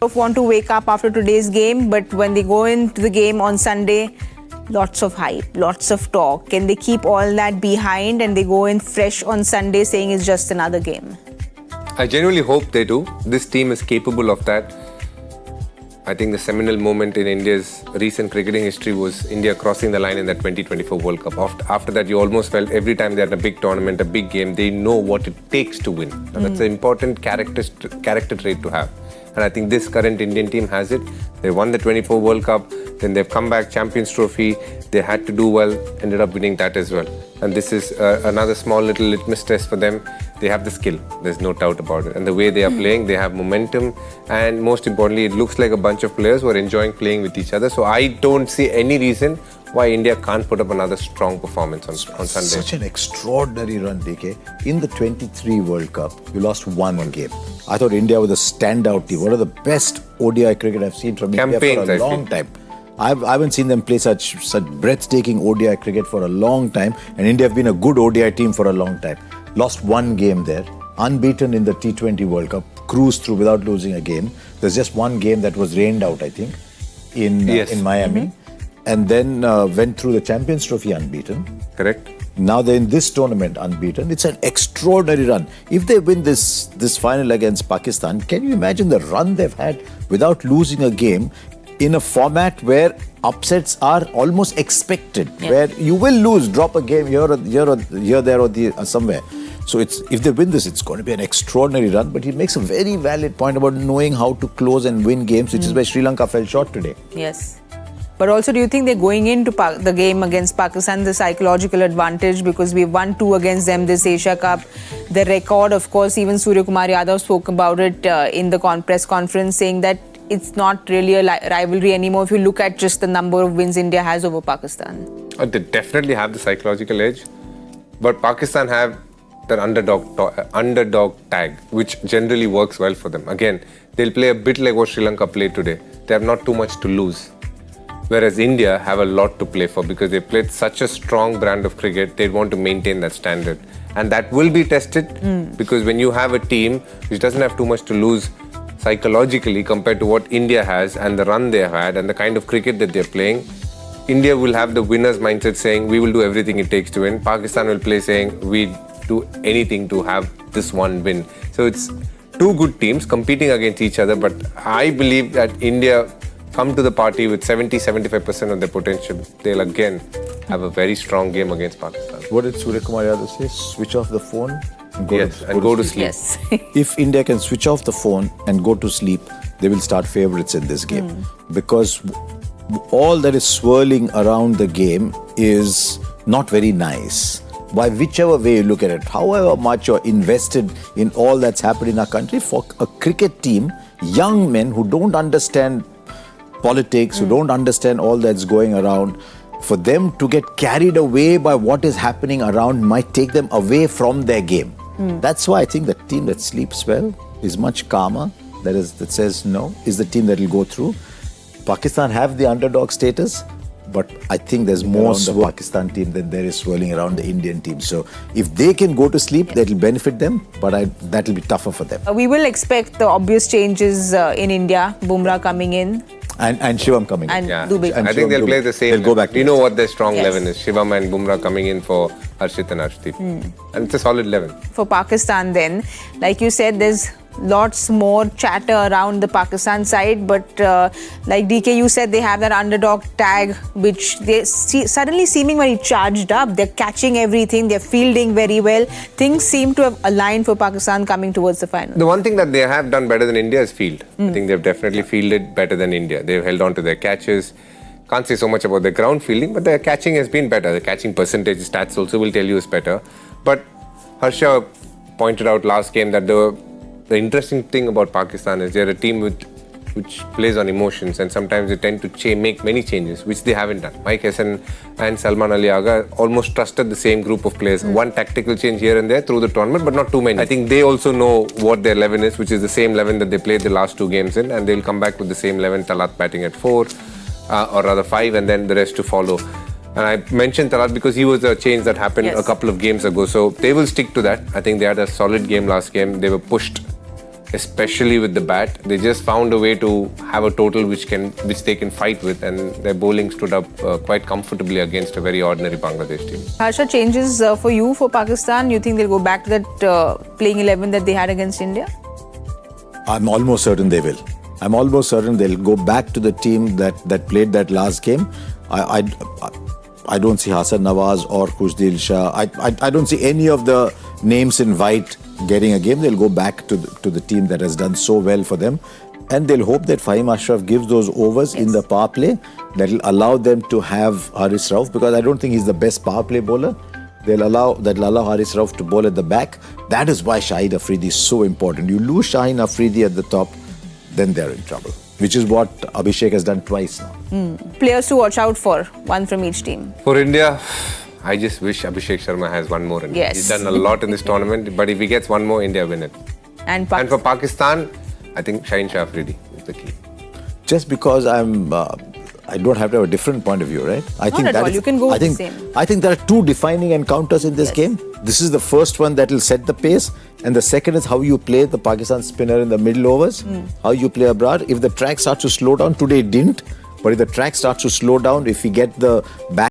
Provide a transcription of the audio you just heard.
Want to wake up after today's game, but when they go into the game on Sunday, lots of hype, lots of talk. Can they keep all that behind and they go in fresh on Sunday saying it's just another game? I genuinely hope they do. This team is capable of that. I think the seminal moment in India's recent cricketing history was India crossing the line in that 2024 World Cup. After that, you almost felt every time they're in a big tournament, a big game, they know what it takes to win. And that's an important character trait to have. And I think this current Indian team has it. They won the 24 World Cup, then they've come back, Champions Trophy. They had to do well, ended up winning that as well. And this is another small little litmus test for them. They have the skill, there's no doubt about it. And the way they are playing, they have momentum. And most importantly, it looks like a bunch of players who are enjoying playing with each other. So I don't see any reason why India can't put up another strong performance on Sunday. Such an extraordinary run, DK. In the 23 World Cup, you lost one game. I thought India was a standout team. One of the best ODI cricket I've seen from India for a long time. I haven't seen them play such breathtaking ODI cricket for a long time. And India have been a good ODI team for a long time. Lost one game there. Unbeaten in the T20 World Cup. Cruised through without losing a game. There's just one game that was rained out, I think, in Miami. And then went through the Champions Trophy unbeaten. Correct. Now they're in this tournament unbeaten. It's an extraordinary run. If they win this final against Pakistan, can you imagine the run they've had without losing a game in a format where upsets are almost expected, where you will lose, drop a game here, there, or somewhere. So if they win this, it's going to be an extraordinary run. But he makes a very valid point about knowing how to close and win games, which is where Sri Lanka fell short today. Yes. But also, do you think they're going into the game against Pakistan the psychological advantage because we won 2 against them this Asia Cup? The record, of course, even Surya Kumar Yadav spoke about it in the press conference, saying that it's not really a rivalry anymore if you look at just the number of wins India has over Pakistan. They definitely have the psychological edge, but Pakistan have their underdog tag, which generally works well for them. Again, they'll play a bit like what Sri Lanka played today. They have not too much to lose. Whereas India have a lot to play for because they played such a strong brand of cricket, they want to maintain that standard. And that will be tested because when you have a team which doesn't have too much to lose psychologically compared to what India has and the run they have had and the kind of cricket that they're playing, India will have the winner's mindset saying, we will do everything it takes to win. Pakistan will play saying, we do anything to have this one win. So it's two good teams competing against each other, but I believe that India come to the party with 70-75% of their potential. They'll again have a very strong game against Pakistan. What did Surya Kumar Yadav say? Switch off the phone and go to sleep. Yes. If India can switch off the phone and go to sleep, they will start favourites in this game. Because all that is swirling around the game is not very nice. By whichever way you look at it, however much you're invested in all that's happening in our country, for a cricket team, young men who don't understand politics, who don't understand all that's going around, for them to get carried away by what is happening around might take them away from their game. That's why I think the team that sleeps well is much calmer, that says no, is the team that will go through. Pakistan have the underdog status, but I think there's more the Pakistan team than there is swirling around the Indian team. So if they can go to sleep, that will benefit them, but that will be tougher for them. We will expect the obvious changes in India, Bumrah coming in. And Shivam coming in. I think they'll play the same. They'll go back. You know what their strong 11 is. Shivam and Bumrah coming in for Harshit and Arshdeep. And it's a solid 11. For Pakistan then, like you said, there's lots more chatter around the Pakistan side, but like DK, you said, they have that underdog tag, which they suddenly seeming very charged up. They're catching everything, they're fielding very well. Things seem to have aligned for Pakistan coming towards the final. The one thing that they have done better than India is field. I think they've definitely fielded better than India. They've held on to their catches. Can't say so much about their ground fielding, but their catching has been better. The catching percentage stats also will tell you is better. But Harsha pointed out last game that the interesting thing about Pakistan is they're a team which plays on emotions, and sometimes they tend to make many changes, which they haven't done. Mike Hesson and Salman Ali Agha almost trusted the same group of players. One tactical change here and there through the tournament, but not too many. I think they also know what their 11 is, which is the same 11 that they played the last 2 games in, and they'll come back with the same 11, Talat batting at 4, or rather 5, and then the rest to follow. And I mentioned Talat because he was a change that happened a couple of games ago, so they will stick to that. I think they had a solid game last game. They were pushed especially with the bat. They just found a way to have a total which they can fight with, and their bowling stood up quite comfortably against a very ordinary Bangladesh team. Harsha, changes for you for Pakistan? You think they'll go back to that playing 11 that they had against India? I'm almost certain they will. I'm almost certain they'll go back to the team that played that last game. I don't see Hassan Nawaz or Khushdil Shah. I don't see any of the names in white getting a game. They'll go back to the team that has done so well for them. And they'll hope that Fahim Ashraf gives those overs in the power play that will allow them to have Haris Rauf, because I don't think he's the best power play bowler. That'll allow Haris Rauf to bowl at the back. That is why Shaheen Afridi is so important. You lose Shaheen Afridi at the top, then they're in trouble, which is what Abhishek has done twice now. Players to watch out for, one from each team. For India, I just wish Abhishek Sharma has one more. Yes. He's done a lot in this tournament, but if he gets one more, India win it. And for Pakistan, I think Shaheen Afridi is the key. Just because I don't have to have a different point of view, right? Not at all. You can go with the same. I think there are two defining encounters in this game. This is the first one that will set the pace, and the second is how you play the Pakistan spinner in the middle overs, how you play Abrar. If the track starts to slow down, today it didn't, but if the track starts to slow down, if we get the back